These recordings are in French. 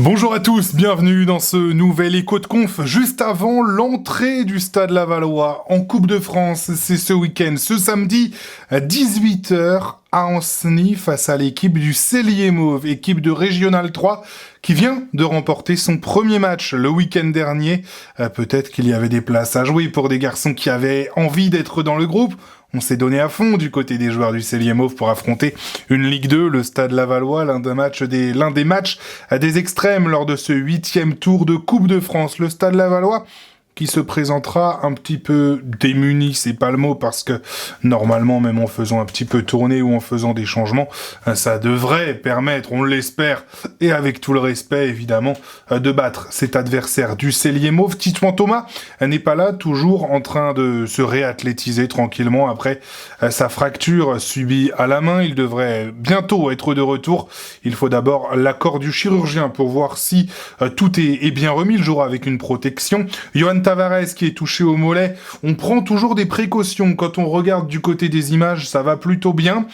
Bonjour à tous, bienvenue dans ce nouvel écho de conf juste avant l'entrée du Stade Lavallois en Coupe de France. C'est ce week-end, ce samedi à 18h à Ancenis face à l'équipe du Cellier Mauve, équipe de Régional 3 qui vient de remporter son premier match le week-end dernier. Peut-être qu'il y avait des places à jouer pour des garçons qui avaient envie d'être dans le groupe. On s'est donné à fond du côté des joueurs du Cellier Mauve pour affronter une Ligue 2, le Stade Lavallois, l'un des matchs des extrêmes lors de ce 8e tour de Coupe de France. Le Stade Lavallois qui se présentera un petit peu démuni, c'est pas le mot, parce que normalement, même en faisant un petit peu tourner ou en faisant des changements, ça devrait permettre, on l'espère, et avec tout le respect évidemment, de battre cet adversaire du Cellier Mauve. Titouan Thomas n'est pas là, toujours en train de se réathlétiser tranquillement après sa fracture subie à la main. Il devrait bientôt être de retour. Il faut d'abord l'accord du chirurgien pour voir si tout est bien remis. Il jouera avec une protection. Yohan Tavares qui est touché au mollet, on prend toujours des précautions. Quand on regarde du côté des images, ça va plutôt bien,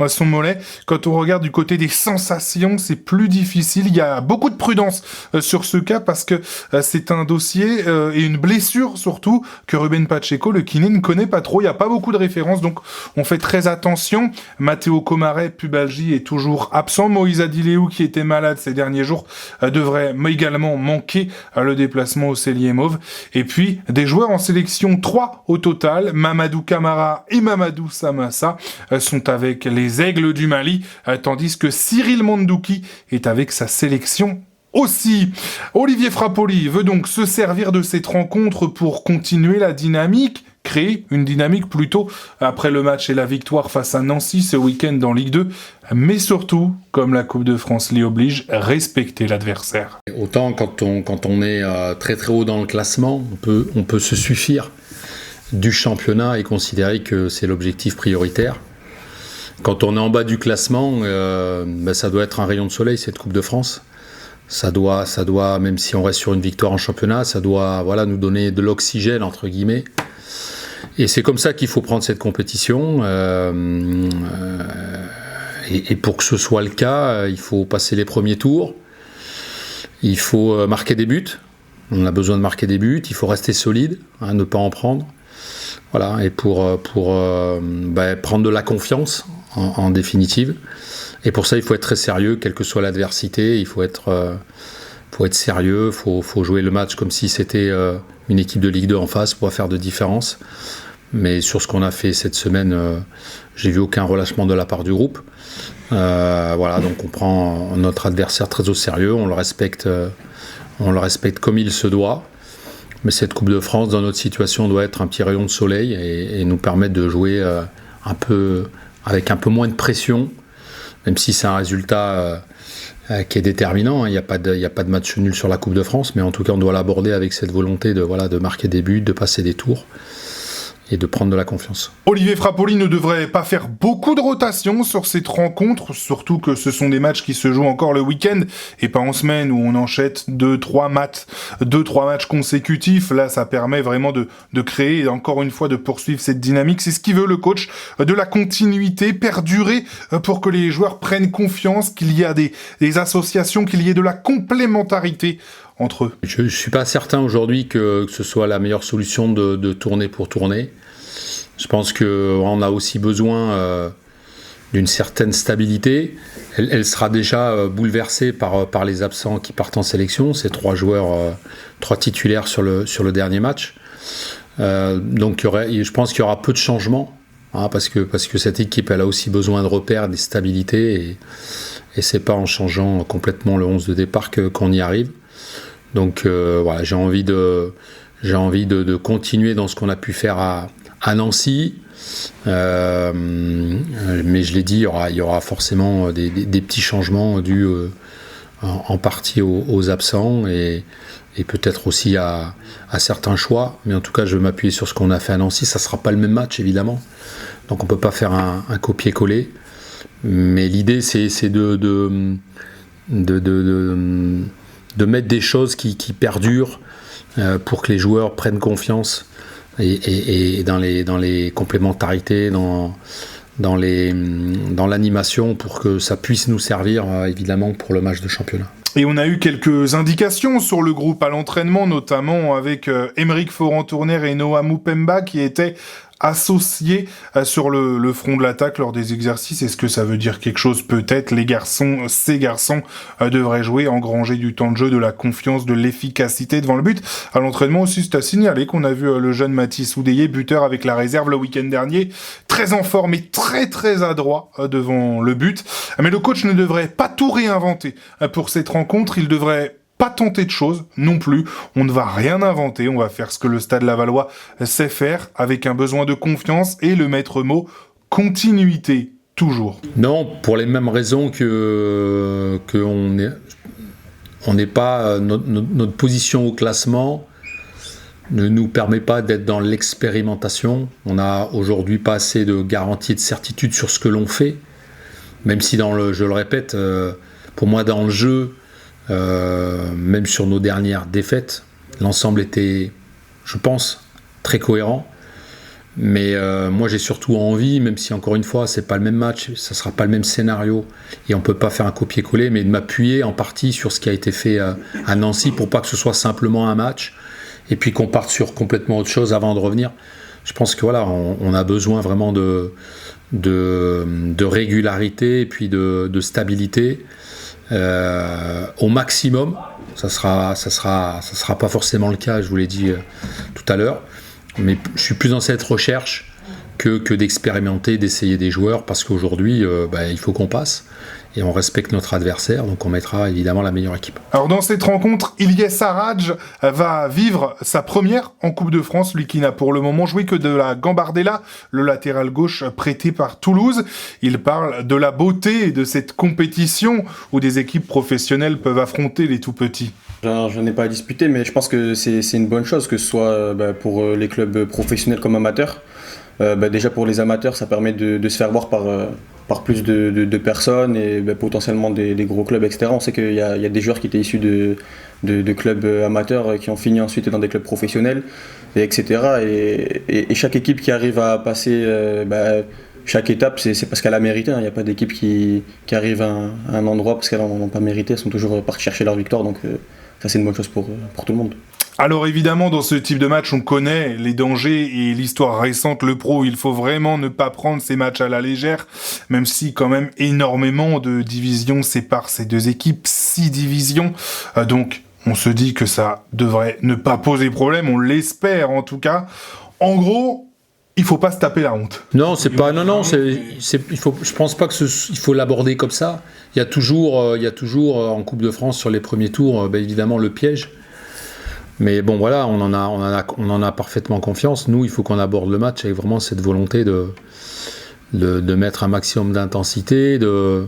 son mollet. Quand on regarde du côté des sensations, c'est plus difficile. Il y a beaucoup de prudence sur ce cas parce que c'est un dossier et une blessure surtout que Ruben Pacheco, le kiné, ne connaît pas trop. Il n'y a pas beaucoup de références, donc on fait très attention. Matteo Komaré, pubalgie, est toujours absent. Moïse Adileou, qui était malade ces derniers jours, devrait également manquer le déplacement au Cellier Mauve. Et puis, des joueurs en sélection, 3 au total, Mamadou Camara et Mamadou Samassa, sont avec les Aigles du Mali, tandis que Cyril Mandouki est avec sa sélection aussi. Olivier Frappoli veut donc se servir de cette rencontre pour continuer la dynamique, créer une dynamique plutôt après le match et la victoire face à Nancy ce week-end en Ligue 2, mais surtout, comme la Coupe de France l'y oblige, respecter l'adversaire. Autant quand on est très très haut dans le classement, on peut se suffire du championnat et considérer que c'est l'objectif prioritaire. Quand on est en bas du classement, ça doit être un rayon de soleil, cette Coupe de France. Ça doit, même si on reste sur une victoire en championnat, ça doit nous donner de l'oxygène, entre guillemets. Et c'est comme ça qu'il faut prendre cette compétition. Et pour que ce soit le cas, il faut passer les premiers tours. Il faut marquer des buts. On a besoin de marquer des buts. Il faut rester solide, ne pas en prendre. Voilà. Et pour prendre de la confiance, en définitive. Et pour ça, il faut être très sérieux, quelle que soit l'adversité. Il faut être sérieux. Il faut jouer le match comme si c'était une équipe de Ligue 2 en face pour pas faire de différence. Mais sur ce qu'on a fait cette semaine, j'ai vu aucun relâchement de la part du groupe. Donc on prend notre adversaire très au sérieux, on le respecte comme il se doit. Mais cette Coupe de France, dans notre situation, doit être un petit rayon de soleil et nous permettre de jouer avec un peu moins de pression, même si c'est un résultat qui est déterminant. Il n'y a pas de match nul sur la Coupe de France, mais en tout cas on doit l'aborder avec cette volonté de marquer des buts, de passer des tours et de prendre de la confiance. Olivier Frappoli ne devrait pas faire beaucoup de rotation sur cette rencontre, surtout que ce sont des matchs qui se jouent encore le week-end et pas en semaine où on enchaîne 2-3 matchs consécutifs. Là, ça permet vraiment de créer et encore une fois de poursuivre cette dynamique. C'est ce qu'il veut le coach, de la continuité, perdurer pour que les joueurs prennent confiance, qu'il y a des associations, qu'il y ait de la complémentarité entre eux. Je ne suis pas certain aujourd'hui que ce soit la meilleure solution de tourner pour tourner. Je pense qu'on a aussi besoin d'une certaine stabilité. Elle sera déjà bouleversée par les absents qui partent en sélection. C'est 3 joueurs, 3 titulaires sur le dernier match. Donc je pense qu'il y aura peu de changements, parce que cette équipe elle a aussi besoin de repères, des stabilités, et c'est pas en changeant complètement le 11 de départ qu'on y arrive. Donc j'ai envie de continuer dans ce qu'on a pu faire à Nancy, mais je l'ai dit, il y aura forcément des petits changements dus en partie aux absents et peut-être aussi à certains choix, mais en tout cas je vais m'appuyer sur ce qu'on a fait à Nancy. Ça ne sera pas le même match évidemment, donc on ne peut pas faire un copier-coller, mais l'idée c'est de mettre des choses qui perdurent pour que les joueurs prennent confiance et dans les complémentarités, dans l'animation, pour que ça puisse nous servir évidemment pour le match de championnat. Et on a eu quelques indications sur le groupe à l'entraînement, notamment avec Aymeric Foran-Tourner et Noah Mupemba qui étaient associés sur le front de l'attaque lors des exercices. Est-ce que ça veut dire quelque chose? Peut-être. Ces garçons devraient jouer, engranger du temps de jeu, de la confiance, de l'efficacité devant le but. À l'entraînement aussi, c'est à signaler qu'on a vu le jeune Mathis Oudéier, buteur avec la réserve le week-end dernier, très en forme et très très adroit devant le but. Mais le coach ne devrait pas tout réinventer pour cette rencontre. Il devrait pas tenter de choses non plus, on ne va rien inventer, on va faire ce que le Stade Lavallois sait faire, avec un besoin de confiance et le maître mot, continuité, toujours. Non, pour les mêmes raisons que on n'est pas notre position au classement ne nous permet pas d'être dans l'expérimentation. On n'a aujourd'hui pas assez de garantie et de certitude sur ce que l'on fait, même si je le répète, pour moi dans le jeu, même sur nos dernières défaites, l'ensemble était, je pense, très cohérent. Mais moi j'ai surtout envie, même si encore une fois c'est pas le même match, ça sera pas le même scénario et on peut pas faire un copier-coller, mais de m'appuyer en partie sur ce qui a été fait à Nancy pour pas que ce soit simplement un match et puis qu'on parte sur complètement autre chose avant de revenir. Je pense que voilà, on a besoin vraiment de régularité et puis de stabilité. Au maximum, ça sera pas forcément le cas, je vous l'ai dit tout à l'heure, mais je suis plus dans cette recherche que d'expérimenter, d'essayer des joueurs, parce qu'aujourd'hui il faut qu'on passe et on respecte notre adversaire, donc on mettra évidemment la meilleure équipe. Alors dans cette rencontre, Ilyes Sarraj va vivre sa première en Coupe de France, lui qui n'a pour le moment joué que de la Gambardella, le latéral gauche prêté par Toulouse. Il parle de la beauté de cette compétition où des équipes professionnelles peuvent affronter les tout-petits. Je n'ai pas à disputer, mais je pense que c'est une bonne chose, que ce soit pour les clubs professionnels comme amateurs. Déjà pour les amateurs, ça permet de se faire voir par plus de personnes et potentiellement des gros clubs, etc. On sait qu'il y a des joueurs qui étaient issus de clubs amateurs qui ont fini ensuite dans des clubs professionnels, etc. Et chaque équipe qui arrive à passer chaque étape, c'est parce qu'elle a mérité. Il n'y a pas d'équipe qui arrive à un endroit parce qu'elles n'ont pas mérité. Elles sont toujours parties chercher leur victoire. Donc ça, c'est une bonne chose pour tout le monde. Alors évidemment, dans ce type de match, on connaît les dangers et l'histoire récente, le pro, il faut vraiment ne pas prendre ces matchs à la légère, même si quand même énormément de divisions séparent ces deux équipes, 6 divisions, donc on se dit que ça devrait ne pas poser problème, on l'espère en tout cas. En gros, il faut pas se taper la honte. Non, c'est pas. Non. Je pense pas il faut l'aborder comme ça. Il y a toujours en Coupe de France sur les premiers tours, évidemment le piège. Mais bon, voilà, on en a parfaitement confiance. Nous, il faut qu'on aborde le match avec vraiment cette volonté de mettre un maximum d'intensité, de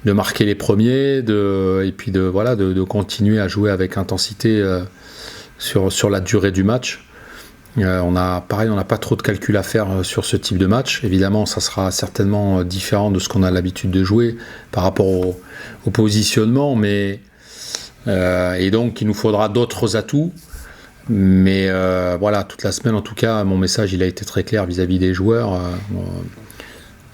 marquer les premiers, et puis de continuer à jouer avec intensité sur la durée du match. On n'a pas trop de calcul à faire sur ce type de match. Évidemment, ça sera certainement différent de ce qu'on a l'habitude de jouer par rapport au positionnement, mais et donc il nous faudra d'autres atouts. Mais voilà, toute la semaine en tout cas, mon message il a été très clair vis-à-vis des joueurs.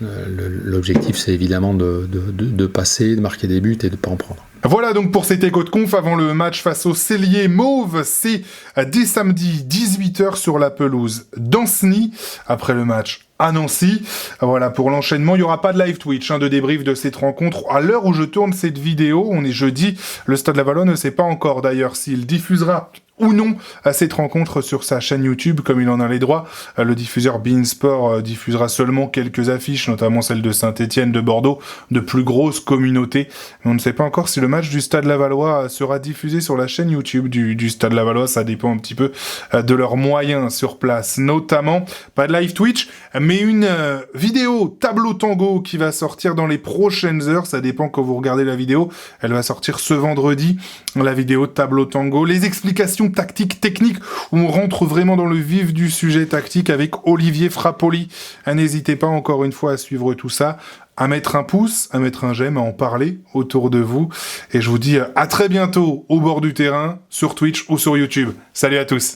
L'objectif c'est évidemment de passer, de marquer des buts et de ne pas en prendre. Voilà donc pour cet écho de conf avant le match face au Cellier Mauve, c'est dès samedi 18h sur la pelouse d'Ancenis, après le match à Nancy. Voilà pour l'enchaînement, il n'y aura pas de live Twitch de débrief de cette rencontre. À l'heure où je tourne cette vidéo, on est jeudi, le Stade Lavallois ne sait pas encore d'ailleurs s'il diffusera ou non à cette rencontre sur sa chaîne YouTube, comme il en a les droits. Le diffuseur beIN Sport diffusera seulement quelques affiches, notamment celles de Saint-Étienne, de Bordeaux, de plus grosses communautés. Mais on ne sait pas encore si le match du Stade Lavallois sera diffusé sur la chaîne YouTube du Stade Lavallois. Ça dépend un petit peu de leurs moyens sur place, notamment. Pas de live Twitch, mais une vidéo tableau tango qui va sortir dans les prochaines heures. Ça dépend quand vous regardez la vidéo. Elle va sortir ce vendredi, la vidéo tableau tango. Les explications tactique, technique, où on rentre vraiment dans le vif du sujet tactique avec Olivier Frappoli. N'hésitez pas encore une fois à suivre tout ça, à mettre un pouce, à mettre un j'aime, à en parler autour de vous. Et je vous dis à très bientôt au bord du terrain, sur Twitch ou sur YouTube. Salut à tous.